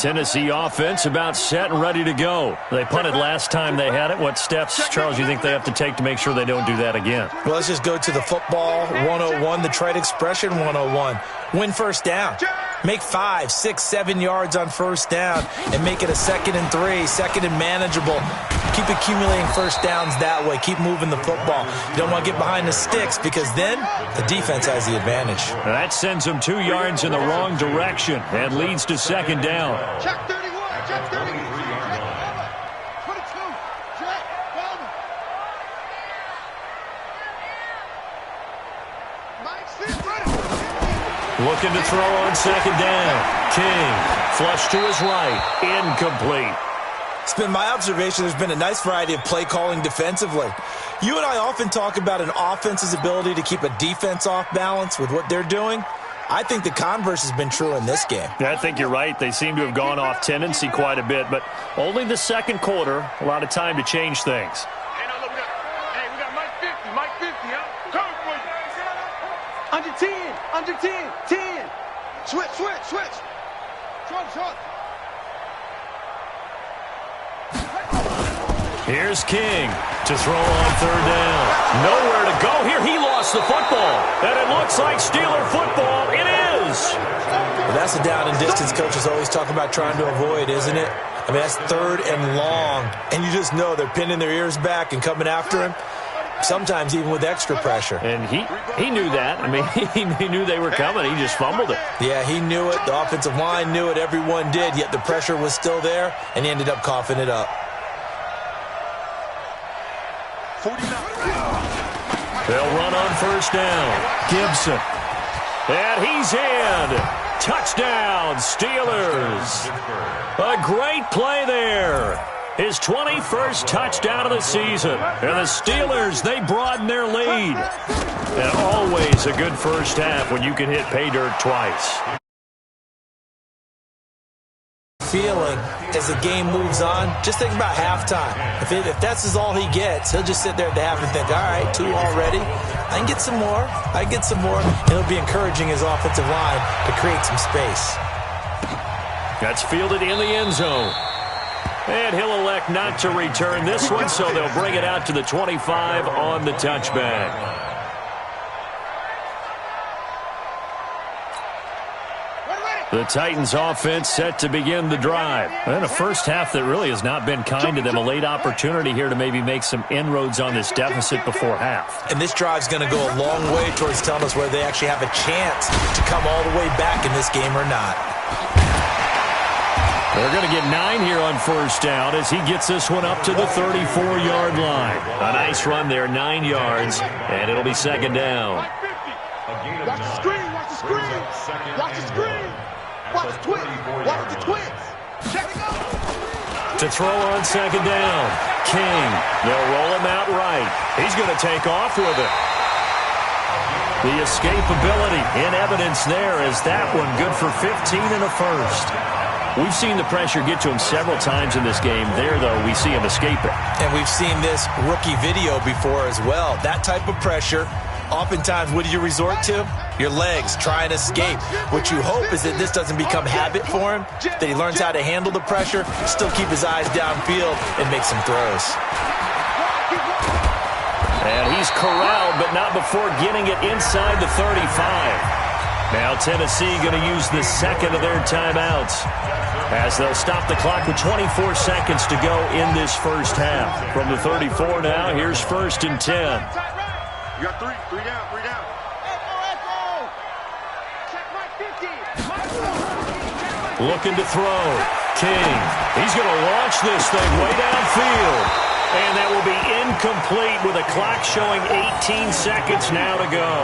Tennessee offense about set and ready to go. They punted last time they had it. What steps, Charles, you think they have to take to make sure they don't do that again? Well, let's just go to the football 101, the trade expression 101. Win first down. Make 5, 6, 7 yards on first down and make it a 2nd and 3, 2nd and manageable. Keep accumulating first downs that way. Keep moving the football. You don't want to get behind the sticks because then the defense has the advantage. That sends them 2 yards in the wrong direction and leads to 2nd down. Check 31, check 30. 22, check, Bowman. Mike, sit ready. Looking to throw on 2nd down. King, flush to his right, incomplete. It's been my observation there's been a nice variety of play calling defensively. You and I often talk about an offense's ability to keep a defense off balance with what they're doing. I think the converse has been true in this game. Yeah, I think you're right. They seem to have gone off tendency quite a bit, but only the 2nd quarter, a lot of time to change things. Hey, no, look, we got Mike 50, huh? Coming for you. Under 10, under 10, 10. Switch. Short. Here's King to throw on 3rd down. Nowhere to go here. He lost the football. And it looks like Steeler football. It is. Well, that's the down and distance coaches always talk about trying to avoid, isn't it? I mean, that's 3rd and long. And you just know they're pinning their ears back and coming after him. Sometimes even with extra pressure. And he knew that. I mean, he knew they were coming. He just fumbled it. Yeah, he knew it. The offensive line knew it. Everyone did. Yet the pressure was still there, and he ended up coughing it up. 49. They'll run on 1st down. Gibson. And he's in. Touchdown, Steelers. A great play there. His 21st touchdown of the season. And the Steelers, they broaden their lead. And always a good first half when you can hit pay dirt twice. Feeling as the game moves on, just think about halftime. If that's all he gets, he'll just sit there at the half and think, all right, 2 already. I can get some more. And it'll be encouraging his offensive line to create some space. That's fielded in the end zone. And he'll elect not to return this one, so they'll bring it out to the 25 on the touchback. The Titans offense set to begin the drive. And a first half that really has not been kind to them. A late opportunity here to maybe make some inroads on this deficit before half. And this drive's going to go a long way towards telling us whether they actually have a chance to come all the way back in this game or not. They're going to get 9 here on 1st down as he gets this one up to the 34-yard line. A nice run there, 9 yards, and it'll be 2nd down. Watch the screen. Watch the twins. Check it out. To throw on 2nd down. King. They'll roll him out right. He's going to take off with it. The escapability in evidence there as that one good for 15 and a first. We've seen the pressure get to him several times in this game. There, though, we see him escape it. And we've seen this rookie video before as well. That type of pressure, oftentimes, what do you resort to? Your legs, try and escape. What you hope is that this doesn't become habit for him, that he learns how to handle the pressure, still keep his eyes downfield, and make some throws. And he's corralled, but not before getting it inside the 35. Now Tennessee going to use the 2nd of their timeouts as they'll stop the clock with 24 seconds to go in this first half. From the 34 now, here's 1st and 10. You got 3 down. Echo. Check Mike 50. Looking to throw. King. He's going to launch this thing way downfield. And that will be incomplete with a clock showing 18 seconds now to go.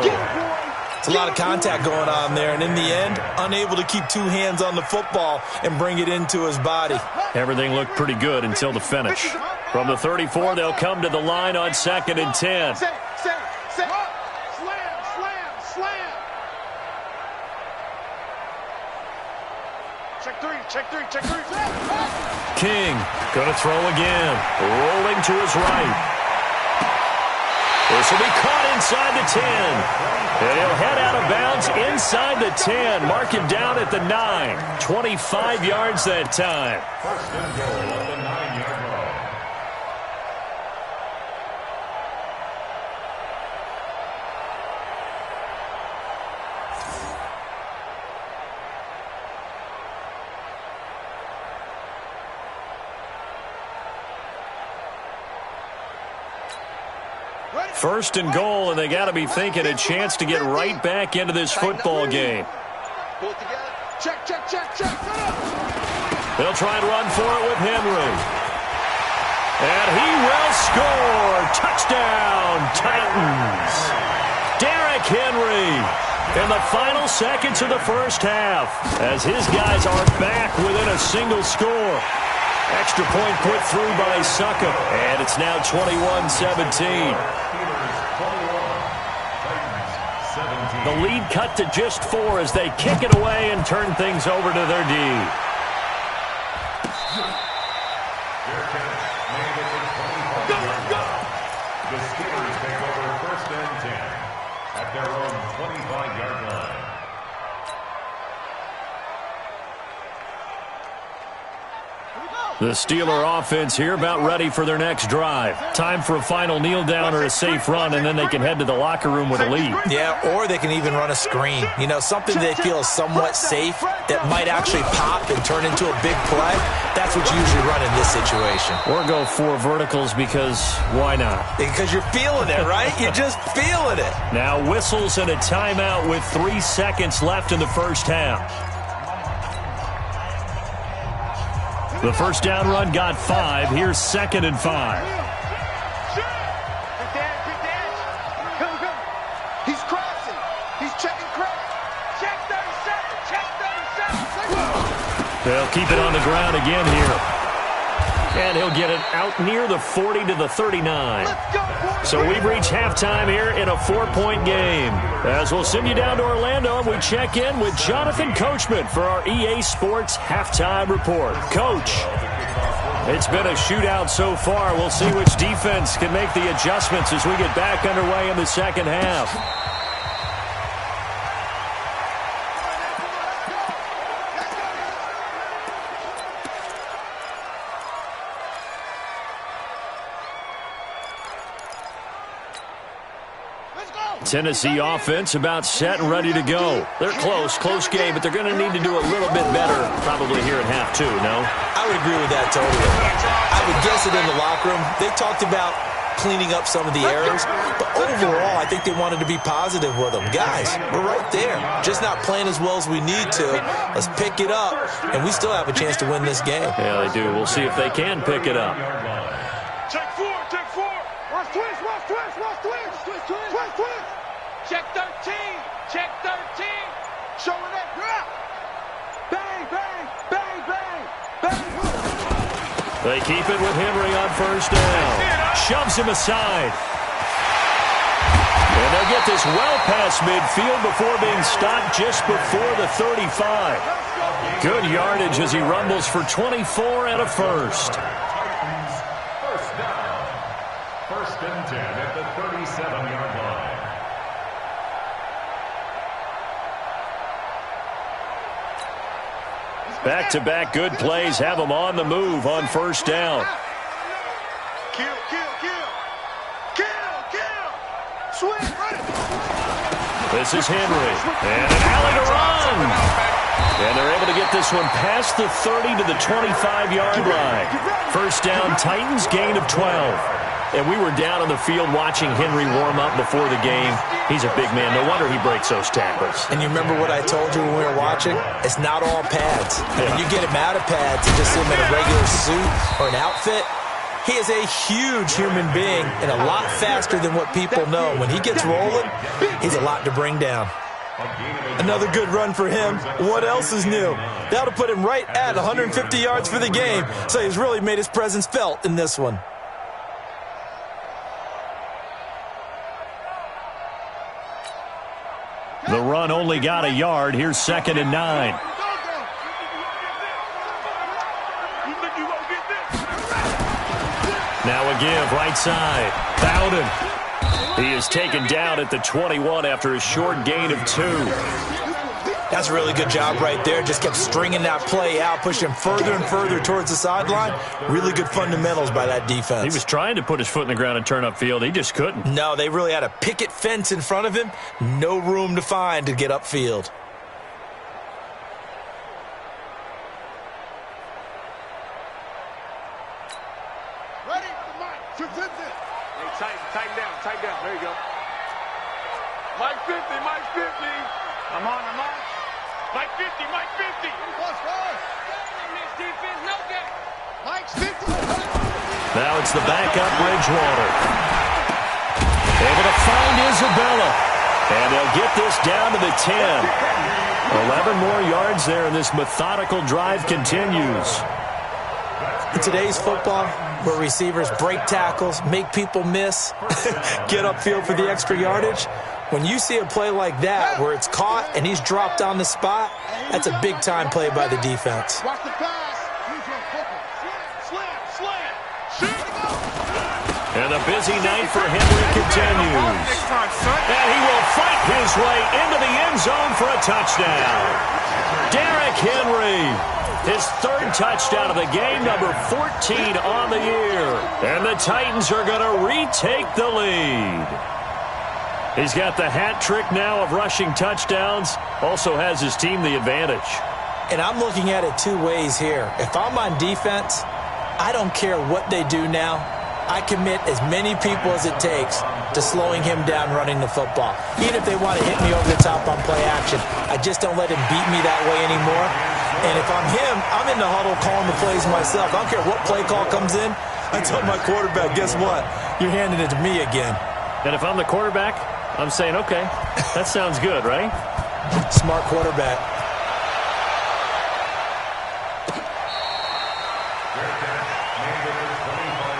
It's a lot of contact going on there, and in the end, unable to keep 2 hands on the football and bring it into his body. Everything looked pretty good until the finish. From the 34, they'll come to the line on 2nd and 10. Slam. Check three. King, gonna throw again. Rolling to his right. This will be caught inside the 10. And he'll head out of bounds inside the 10. Mark him down at the 9. 25 yards that time. First and goal at the 9-yard line. First and goal, and they got to be thinking a chance to get right back into this football game. Pull it together. Check, check, check, check. They'll try and run for it with Henry. And he will score. Touchdown, Titans. Derrick Henry in the final seconds of the first half as his guys are back within a single score. Extra point put through by Suckup, and it's now 21-17. The lead cut to just 4 as they kick it away and turn things over to their D. The Steelers take over first and 10 at their own 25-yard line. The Steeler offense here about ready for their next drive. Time for a final kneel down or a safe run, and then they can head to the locker room with a lead. Yeah, or they can even run a screen. You know, something they feel is somewhat safe that might actually pop and turn into a big play. That's what you usually run in this situation. Or go 4 verticals because why not? Because you're feeling it, right? You're just feeling it. Now whistles and a timeout with 3 seconds left in the first half. The first down run got 5. Here's 2nd and 5. Good dash. Come. He's crossing. He's checking crack. Check 37. Check 37. They'll keep it on the ground again here. And he'll get it out near the 40 to the 39. Let's go, boys. So we've reached halftime here in a 4-point game. As we'll send you down to Orlando, and we check in with Jonathan Coachman for our EA Sports Halftime Report. Coach, it's been a shootout so far. We'll see which defense can make the adjustments as we get back underway in the second half. Tennessee offense about set and ready to go. They're close game, but they're going to need to do a little bit better probably here at half 2, no? I would agree with that totally. I would guess it in the locker room. They talked about cleaning up some of the errors, but overall, I think they wanted to be positive with them. Guys, we're right there. Just not playing as well as we need to. Let's pick it up, and we still have a chance to win this game. Yeah, they do. We'll see if they can pick it up. Check 4. Watch twist. Check 13. Check 13. Showing that drop. Bang. They keep it with Henry on first down. Shoves him aside. And they'll get this well past midfield before being stopped just before the 35. Good yardage as he rumbles for 24 and a first. First down. First and 10 at the 37-yard line. Back-to-back good plays have them on the move on first down. Kill. Swing, run. This is Henry. And an alley to run. And they're able to get this one past the 30 to the 25-yard line. First down, Titans, gain of 12. And we were down on the field watching Henry warm up before the game. He's a big man. No wonder he breaks those tackles. And you remember what I told you when we were watching? It's not all pads. Yeah. When you get him out of pads and just see him in a regular suit or an outfit, he is a huge human being and a lot faster than what people know. When he gets rolling, he's a lot to bring down. Another good run for him. What else is new? That'll put him right at 150 yards for the game. So he's really made his presence felt in this one. The run only got a yard. Here's 2nd and 9. Now a give, right side. Bowden. He is taken down at the 21 after a short gain of 2. That's a really good job right there. Just kept stringing that play out, pushing further and further towards the sideline. Really good fundamentals by that defense. He was trying to put his foot in the ground and turn upfield. He just couldn't. No, they really had a picket fence in front of him. No room to find to get upfield. Ready? Hey, tighten down. There you go. Mike 50, Mike 50. I'm on. Mike 50, Mike 50. What's wrong? This defense, no game. Mike's 50. Now it's the backup Bridgewater. Able to find Isabella. And they'll get this down to the 10. 11 more yards there, and this methodical drive continues. In today's football, where receivers break tackles, make people miss, get upfield for the extra yardage, when you see a play like that where it's caught and he's dropped on the spot, that's a big-time play by the defense. Watch the pass. Slam. And the busy night for Henry continues. And he will fight his way into the end zone for a touchdown. Derrick Henry, his third touchdown of the game, number 14 on the year. And the Titans are going to retake the lead. He's got the hat trick now of rushing touchdowns. Also has his team the advantage. And I'm looking at it two ways here. If I'm on defense, I don't care what they do now. I commit as many people as it takes to slowing him down running the football. Even if they want to hit me over the top on play action, I just don't let him beat me that way anymore. And if I'm him, I'm in the huddle calling the plays myself. I don't care what play call comes in. I tell my quarterback, guess what? You're handing it to me again. And if I'm the quarterback, I'm saying, okay, that sounds good, right? Smart quarterback.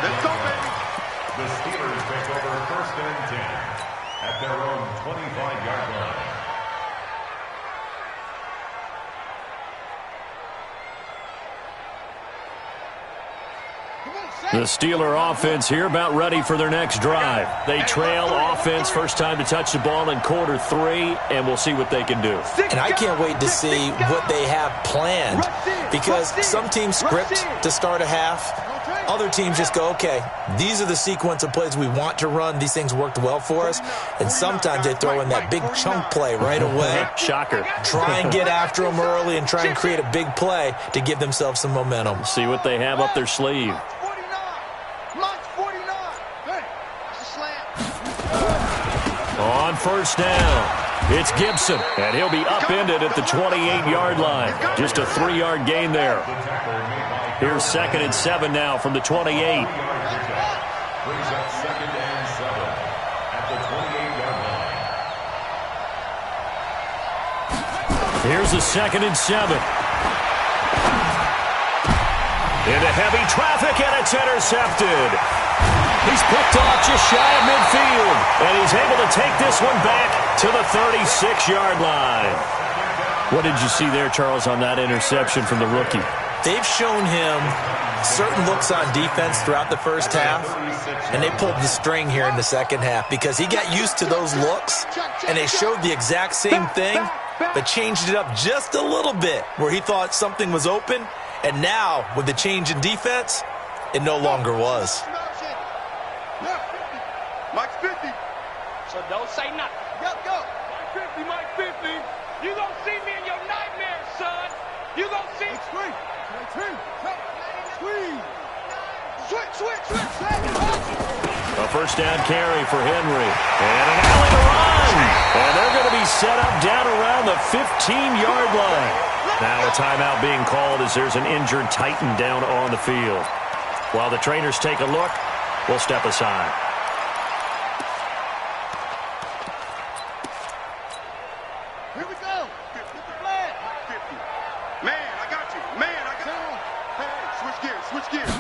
Let's go, baby. The Steelers take over 1st and 10 at their own 25-yard line. The Steeler offense here about ready for their next drive. They trail offense, first time to touch the ball in quarter 3, and we'll see what they can do. And I can't wait to see what they have planned, because some teams script to start a half. Other teams just go, okay, these are the sequence of plays we want to run. These things worked well for us. And sometimes they throw in that big chunk play right away. Shocker. Try and get after them early and try and create a big play to give themselves some momentum. See what they have up their sleeve. On first down, it's Gibson, and he'll be upended at the 28-yard line. Just a 3-yard gain there. Here's 2nd and 7 now from the 28. Brings up 2nd and 7 at the 28-yard line. Here's a 2nd and 7. Into heavy traffic, and it's intercepted. He's picked off just shy of midfield, and he's able to take this one back to the 36-yard line. What did you see there, Charles, on that interception from the rookie? They've shown him certain looks on defense throughout the first half, and they pulled the string here in the second half because he got used to those looks, and they showed the exact same thing, but changed it up just a little bit where he thought something was open, and now, with the change in defense, it no longer was. Mike 50. So don't say nothing. Go. Mike 50. You gonna see me in your nightmares, son. You gonna see. Switch. A first down carry for Henry. And an alley to run. And they're going to be set up down around the 15-yard line. Now a timeout being called as there's an injured Titan down on the field. While the trainers take a look, we'll step aside. Here we go. Get the flag. 50. Man, I got you. Hey, switch gears.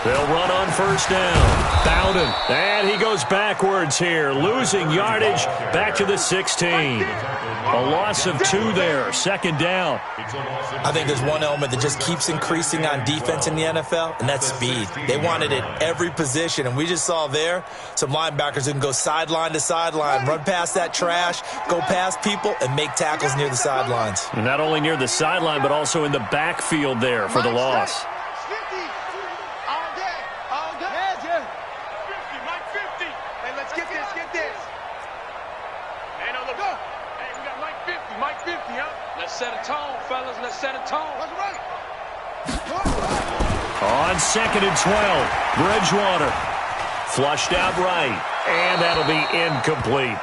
They'll run on first down. Bowden. And he goes backwards here, losing yardage back to the 16. A loss of 2 there, second down. I think there's one element that just keeps increasing on defense in the NFL, and that's speed. They want it at every position, and we just saw there some linebackers who can go sideline to sideline, run past that trash, go past people, and make tackles near the sidelines. And not only near the sideline, but also in the backfield there for the loss. Let's set a tone, fellas. Let's set a tone. On 2nd and 12, Bridgewater flushed out right, and that'll be incomplete.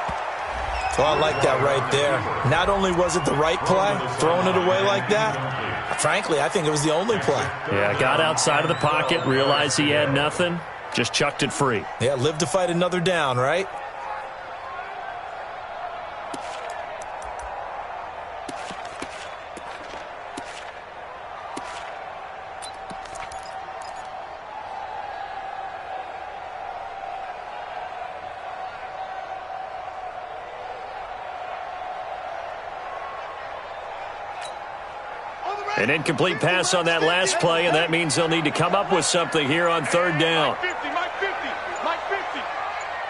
Well, I like that right there. Not only was it the right play, throwing it away like that, frankly, I think it was the only play. Yeah, got outside of the pocket, realized he had nothing, just chucked it free. Yeah, live to fight another down, right? An incomplete pass on that last play, and that means they'll need to come up with something here on third down. Mike 50, Mike 50, Mike 50.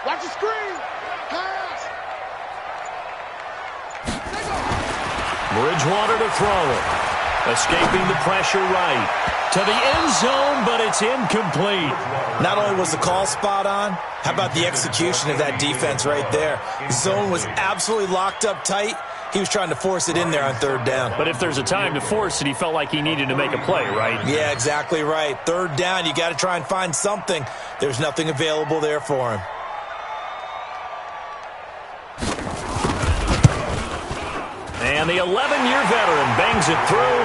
Watch the screen. Pass. Bridgewater to throw it. Escaping the pressure right. To the end zone, but it's incomplete. Not only was the call spot on, how about the execution of that defense right there? The zone was absolutely locked up tight. He was trying to force it in there on third down. But if there's a time to force it, he felt like he needed to make a play, right? Yeah, exactly right. Third down, you got to try and find something. There's nothing available there for him. And the 11-year veteran bangs it through,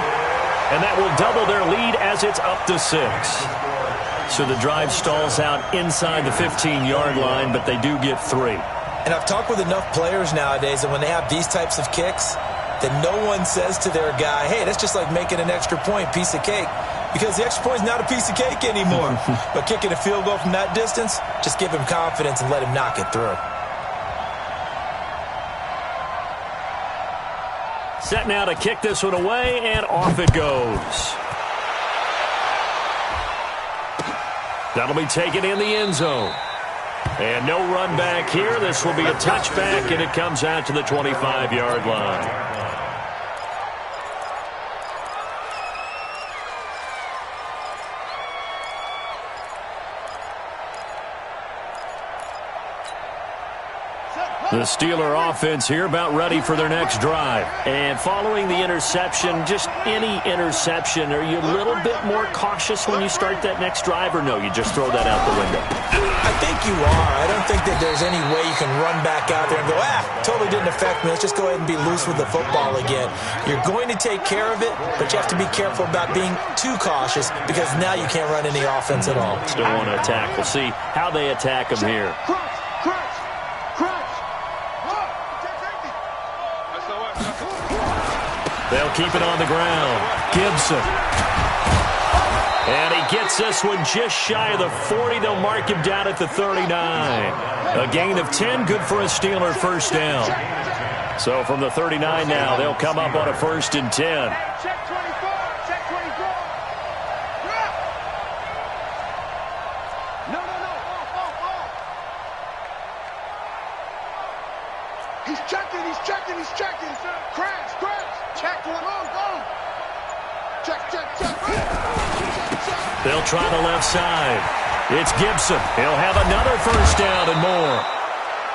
and that will double their lead as it's up to 6. So the drive stalls out inside the 15-yard line, but they do get 3. And I've talked with enough players nowadays that when they have these types of kicks, that no one says to their guy, hey, that's just like making an extra point, piece of cake. Because the extra point is not a piece of cake anymore. But kicking a field goal from that distance, just give him confidence and let him knock it through. Set now to kick this one away, and off it goes. That'll be taken in the end zone. And no run back here. This will be a touchback, and it comes out to the 25-yard line. The Steeler offense here about ready for their next drive. And following the interception, just any interception, are you a little bit more cautious when you start that next drive, or no, you just throw that out the window? I think you are. I don't think that there's any way you can run back out there and go, totally didn't affect me. Let's just go ahead and be loose with the football again. You're going to take care of it, but you have to be careful about being too cautious because now you can't run any offense at all. Still want to attack. We'll see how they attack them here. They'll keep it on the ground. Gibson. And he gets this one just shy of the 40. They'll mark him down at the 39. A gain of 10, good for a Steeler first down. So from the 39 now, they'll come up on a 1st and 10. Check 24. Check 24. No. Off. He's checking. Crash. Check one on. Check. They'll try the left side. It's Gibson. He'll have another first down and more.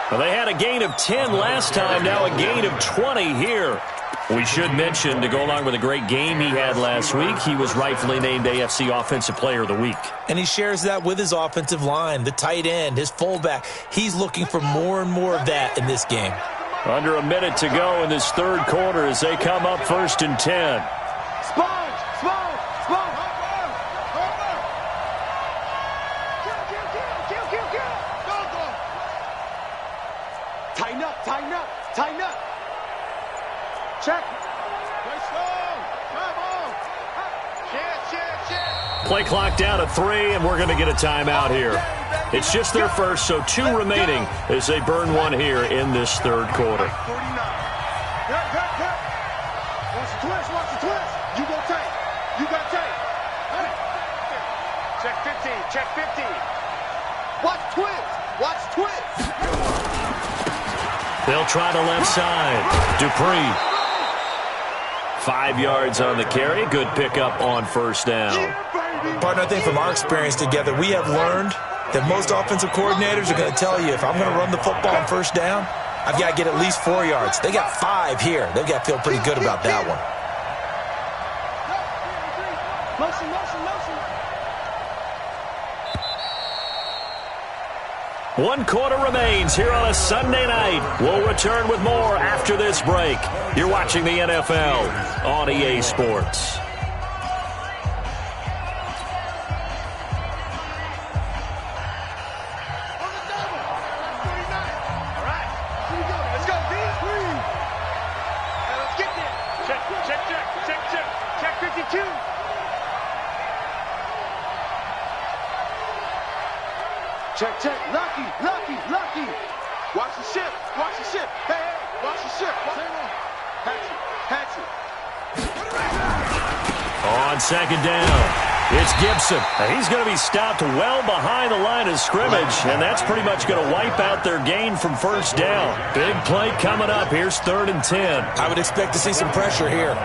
Well, they had a gain of 10 last time, now a gain of 20 here. We should mention, to go along with a great game he had last week, he was rightfully named AFC Offensive Player of the Week. And he shares that with his offensive line, the tight end, his fullback. He's looking for more and more of that in this game. Under a minute to go in this third quarter as they come up 1st and 10. Sponge. Tighten up. Check. Play clock down to 3, and we're going to get a timeout here. It's just their first, so 2 remaining as they burn one here in this third quarter. Watch the twist, watch the twist. You go tight. You got tight. Hey. Check 15, check 15. Watch twist, watch twist. They'll try the left side. Dupree. 5 yards on the carry. Good pickup on first down. Partner, I think from our experience together, we have learned that most offensive coordinators are going to tell you, if I'm going to run the football on first down, I've got to get at least 4 yards. They got 5 here. They've got to feel pretty good about that one. Motion, motion, motion. 1 quarter remains here on a Sunday night. We'll return with more after this break. You're watching the NFL on EA Sports. Check, check. Lucky, lucky, lucky. Watch the ship. Watch the ship. Hey, hey. Watch the ship. Patch it. On second down, it's Gibson. He's going to be stopped well behind the line of scrimmage, and that's pretty much going to wipe out their gain from first down. Big play coming up. Here's 3rd and 10. I would expect to see some pressure here.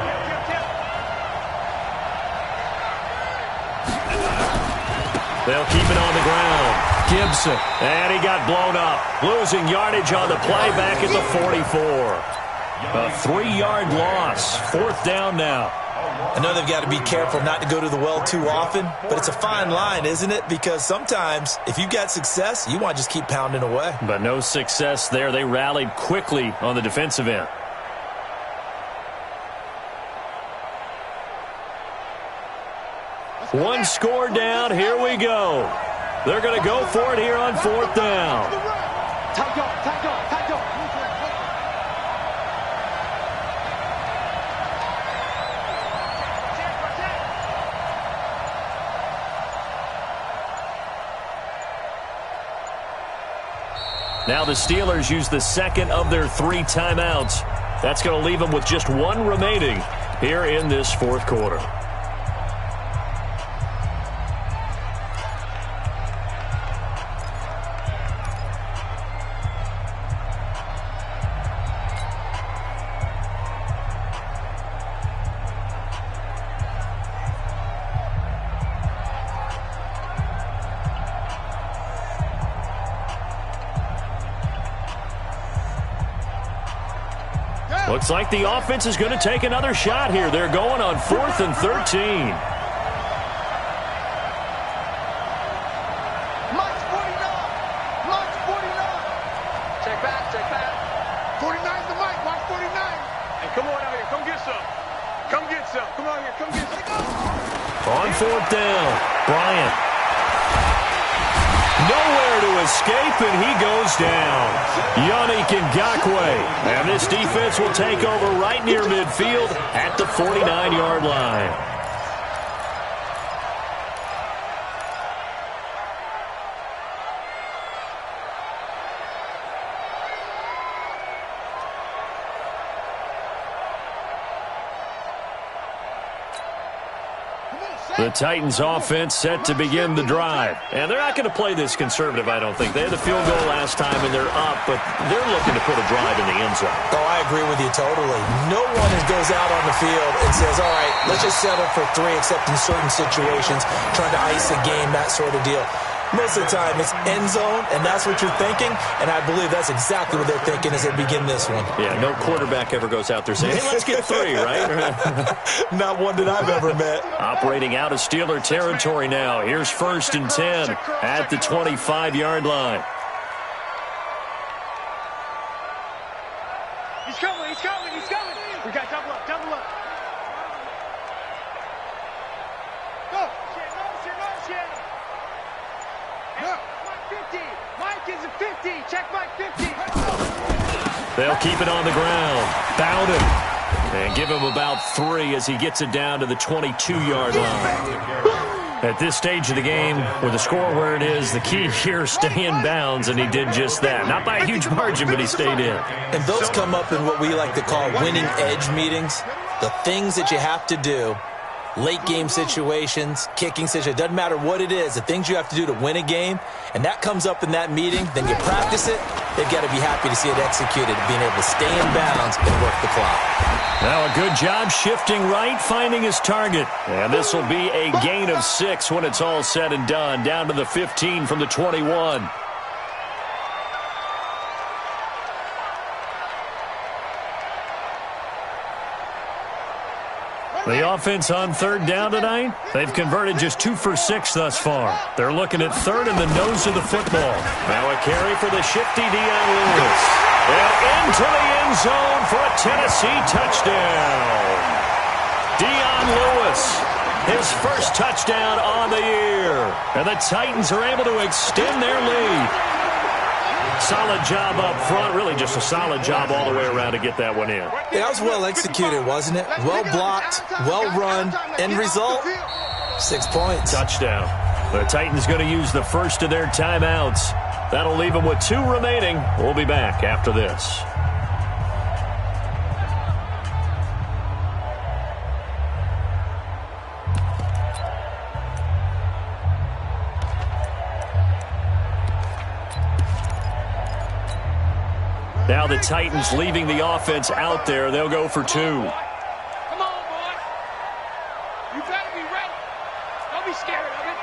They'll keep it on the ground. Gibson, and he got blown up. Losing yardage on the play back at the 44. A 3-yard loss. 4th down now. I know they've got to be careful not to go to the well too often, but it's a fine line, isn't it? Because sometimes, if you've got success, you want to just keep pounding away. But no success there. They rallied quickly on the defensive end. One score down. Here we go. They're going to go for it here on 4th down. Tight go, tight go, tight go. Now the Steelers use the second of their 3 timeouts. That's going to leave them with just 1 remaining here in this 4th quarter. Looks like the offense is going to take another shot here. They're going on 4th and 13. March 49. March 49. Check back, check back. 49's the mic. March 49. Hey, come on out here. Come get some. Come get some. Come on here. Come get some. On 4th down, Bryant. Nowhere to escape, and he goes down. Yannick Ngakoue. And this defense will take over right near midfield at the 49-yard line. The Titans offense set to begin the drive. And they're not going to play this conservative, I don't think. They had the field goal last time, and they're up, but they're looking to put a drive in the end zone. Oh, I agree with you totally. No one goes out on the field and says, all right, let's just settle for 3, except in certain situations, trying to ice a game, that sort of deal. Most of the time, it's end zone, and that's what you're thinking, and I believe that's exactly what they're thinking as they begin this one. Yeah, no quarterback ever goes out there saying, hey, let's get 3, right? Not one that I've ever met. Operating out of Steeler territory now. Here's 1st and 10 at the 25-yard line. He's coming, he's coming, he's coming. We got double up, double up. Go. Motion, motion. Mike 50. Mike is a 50. Check Mike 50. They'll keep it on the ground. Bowden. And give him about 3 as he gets it down to the 22-yard line. At this stage of the game, with the score where it is, the key here is stay in bounds, and he did just that. Not by a huge margin, but he stayed in. And those come up in what we like to call winning edge meetings. The things that you have to do, late game situations, kicking situations, doesn't matter what it is, the things you have to do to win a game, and that comes up in that meeting, then you practice it, they've got to be happy to see it executed, being able to stay in bounds and work the clock. Now a good job shifting right, finding his target. And this will be a gain of 6 when it's all said and done, down to the 15 from the 21. The offense on third down tonight, they've converted just 2 for 6 thus far. They're looking at third in the nose of the football. Now a carry for the shifty Dion Lewis. And into the end zone for a Tennessee touchdown. Dion Lewis, his first touchdown on the year. And the Titans are able to extend their lead. Solid job up front, really just a solid job all the way around to get that one in. That was well executed, wasn't it? Well blocked, well run, end result, 6 points. Touchdown. The Titans going to use the first of their timeouts. That'll leave them with 2 remaining. We'll be back after this. Now the Titans leaving the offense out there. They'll go for 2. Come on, boy. You better be ready. Don't be scared of it.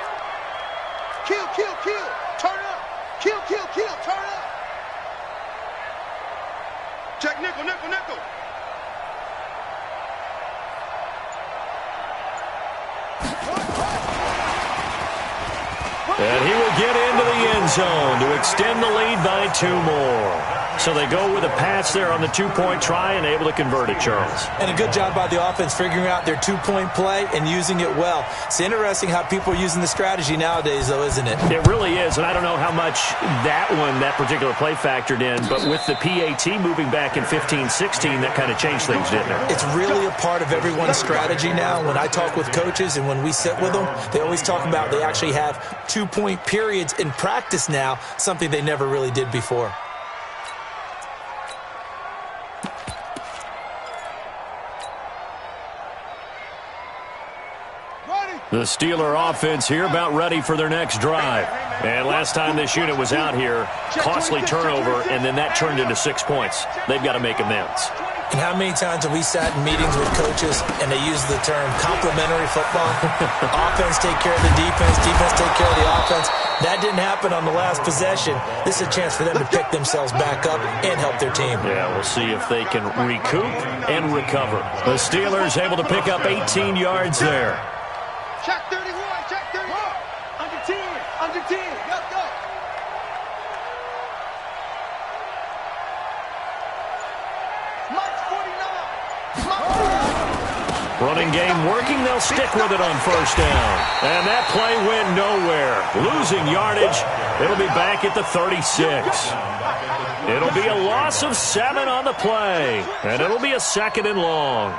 Kill, kill, kill. Turn up. Kill, kill, kill. Turn up. Check nickel, nickel, nickel. And he will get into the end zone to extend the lead by 2 more. So they go with a pass there on the 2-point try and able to convert it, Charles. And a good job by the offense figuring out their 2-point play and using it well. It's interesting how people are using the strategy nowadays, though, isn't it? It really is, and I don't know how much that particular play factored in, but with the PAT moving back in 15-16, that kind of changed things, didn't it? It's really a part of everyone's strategy now. When I talk with coaches and when we sit with them, they always talk about they actually have 2-point periods in practice now, something they never really did before. The Steeler offense here about ready for their next drive. And last time this unit was out here, costly turnover, and then that turned into 6 points. They've got to make amends. And how many times have we sat in meetings with coaches and they use the term complementary football? Offense take care of the defense, defense take care of the offense. That didn't happen on the last possession. This is a chance for them to pick themselves back up and help their team. Yeah, we'll see if they can recoup and recover. The Steelers able to pick up 18 yards there. Check 31, check 31. Under 10, under 10. Let's go. Mike's 49. Mike's Running game working, they'll stick with it on first down. And that play went nowhere. Losing yardage, it'll be back at the 36. It'll be a loss of 7 on the play. And it'll be a 2nd and long.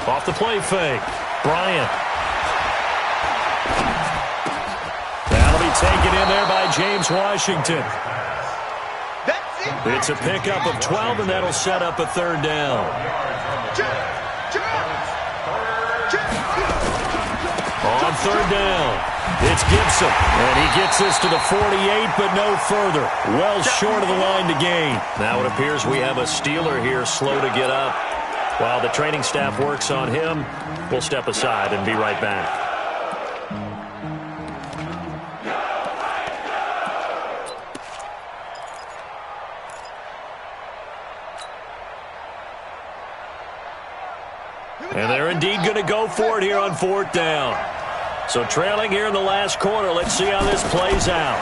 Off the play fake. Bryant. That'll be taken in there by James Washington. It's a pickup of 12, and that'll set up a 3rd down. On 3rd down, it's Gibson. And he gets this to the 48, but no further. Well short of the line to gain. Now it appears we have a Steeler here slow to get up. While the training staff works on him, we'll step aside and be right back. And they're indeed going to go for it here on 4th down. So trailing here in the last quarter, let's see how this plays out.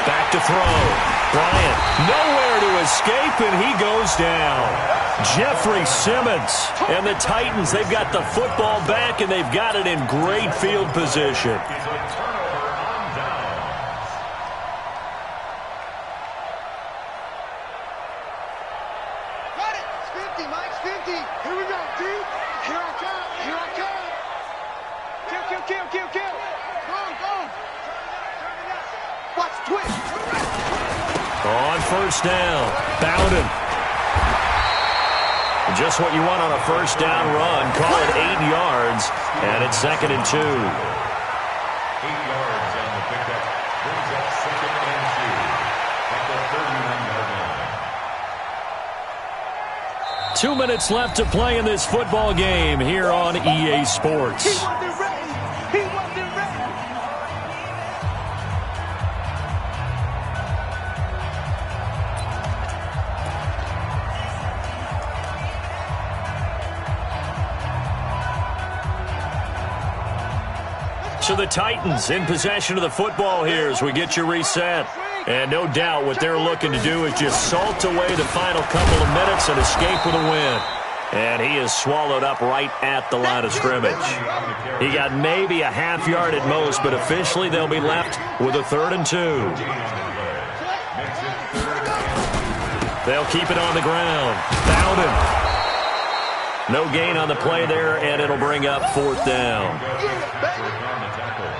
Back to throw. Bryant, nowhere to escape, and he goes down. Jeffrey Simmons and the Titans, they've got the football back, and they've got it in great field position. Got it. It's 50, Mike's 50. Here we go, dude. Here I come. Here I come. first down. Bowden. Just what you want on a first down run. Call it 8 yards, and it's 2nd and 2. 8 yards on the pickup. Brings up 2nd and 2 at the 39-yard line. 2 minutes left to play in this football game here on EA Sports. He wasn't ready. He wasn't ready. So the Titans in possession of the football here as we get you reset. And no doubt what they're looking to do is just salt away the final couple of minutes and escape with a win. And he is swallowed up right at the line of scrimmage. He got maybe a half yard at most, but officially they'll be left with a 3rd and 2. They'll keep it on the ground. Bowden. No gain on the play there, and it'll bring up 4th down.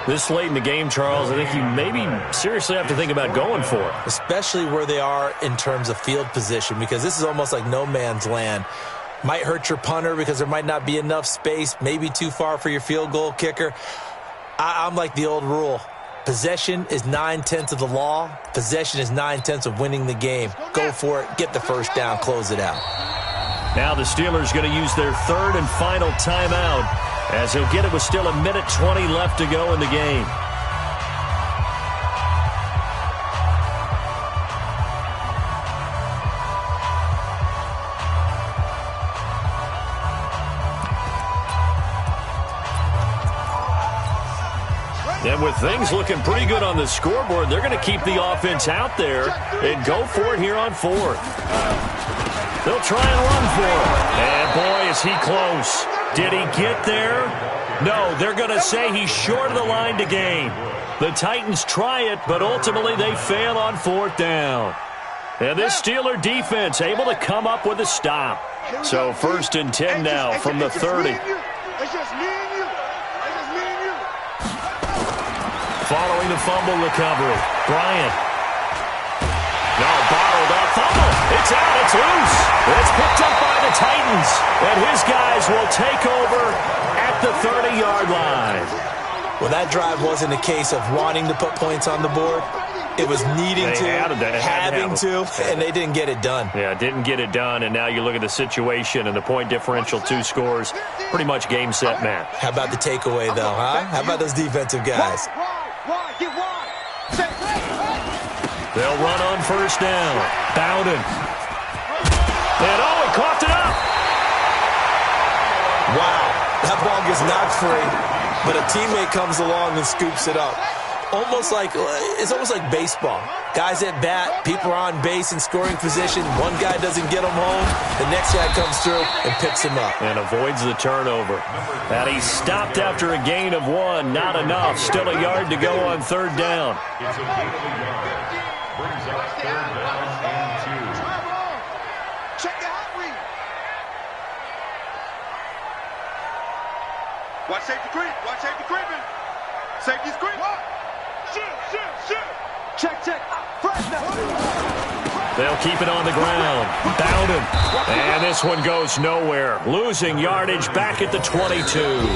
This late in the game, Charles, I think you maybe seriously have to think about going for it. Especially where they are in terms of field position, because this is almost like no man's land. Might hurt your punter because there might not be enough space, maybe too far for your field goal kicker. I'm like the old rule. Possession is 9/10 of the law. Possession is 9/10 of winning the game. Go for it. Get the first down. Close it out. Now the Steelers going to use their 3rd and final timeout as he'll get it with still 1:20 left to go in the game. And with things looking pretty good on the scoreboard, they're going to keep the offense out there and go for it here on 4th. They'll try and run for it. And boy, is he close. Did he get there? No, they're going to say he's short of the line to gain. The Titans try it, but ultimately they fail on 4th down. And this Steeler defense able to come up with a stop. So 1st and 10 now from the 30. It's just me and you. It's just me and you. Following the fumble recovery, Bryant. No, bottled up fumble. It's out. It's loose. It's picked up by the Titans. And his guys will take over at the 30-yard line. Well, that drive wasn't a case of wanting to put points on the board. It was needing to, having to, and they didn't get it done. Yeah, didn't get it done, and now you look at the situation and the point differential, 2 scores, pretty much game, set, match. How about the takeaway, though, huh? How about those defensive guys? They'll run on first down. Bowden. And, oh, he coughed it up. Wow, that ball gets knocked free, but a teammate comes along and scoops it up. It's almost like baseball. Guys at bat, people are on base in scoring position. One guy doesn't get him home. The next guy comes through and picks him up. And avoids the turnover. And he stopped after a gain of 1. Not enough. Still a yard to go on 3rd down. It's a gain of a yard. Brings up 3rd down and 2. Check the hot read. Watch safety creep. Watch safety creeping. Safety's creep. Check. They'll keep it on the ground. Bowden. And this one goes nowhere. Losing yardage back at the 22.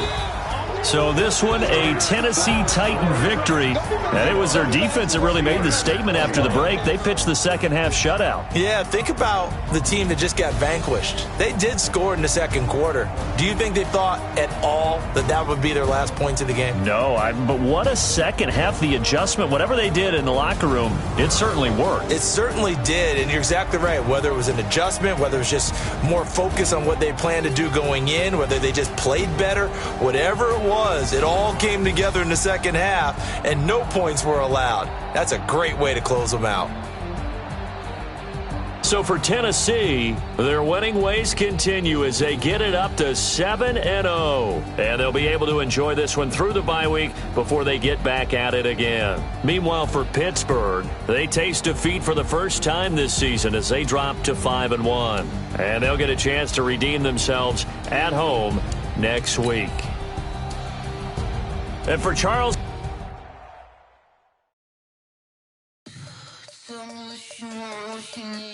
So this one, a Tennessee Titan victory. And it was their defense that really made the statement after the break. They pitched the second half shutout. Yeah, think about the team that just got vanquished. They did score in the second quarter. Do you think they thought at all that that would be their last points of the game? No, but what a second half. The adjustment, whatever they did in the locker room, it certainly worked. It certainly did, and you're exactly right. Whether it was an adjustment, whether it was just more focus on what they planned to do going in, whether they just played better, whatever it was, it all came together in the second half, and no points were allowed. That's a great way to close them out. So for Tennessee, their winning ways continue as they get it up to 7-0. And they'll be able to enjoy this one through the bye week before they get back at it again. Meanwhile, for Pittsburgh, they taste defeat for the first time this season as they drop to 5-1. And they'll get a chance to redeem themselves at home next week. And for Charles... Can you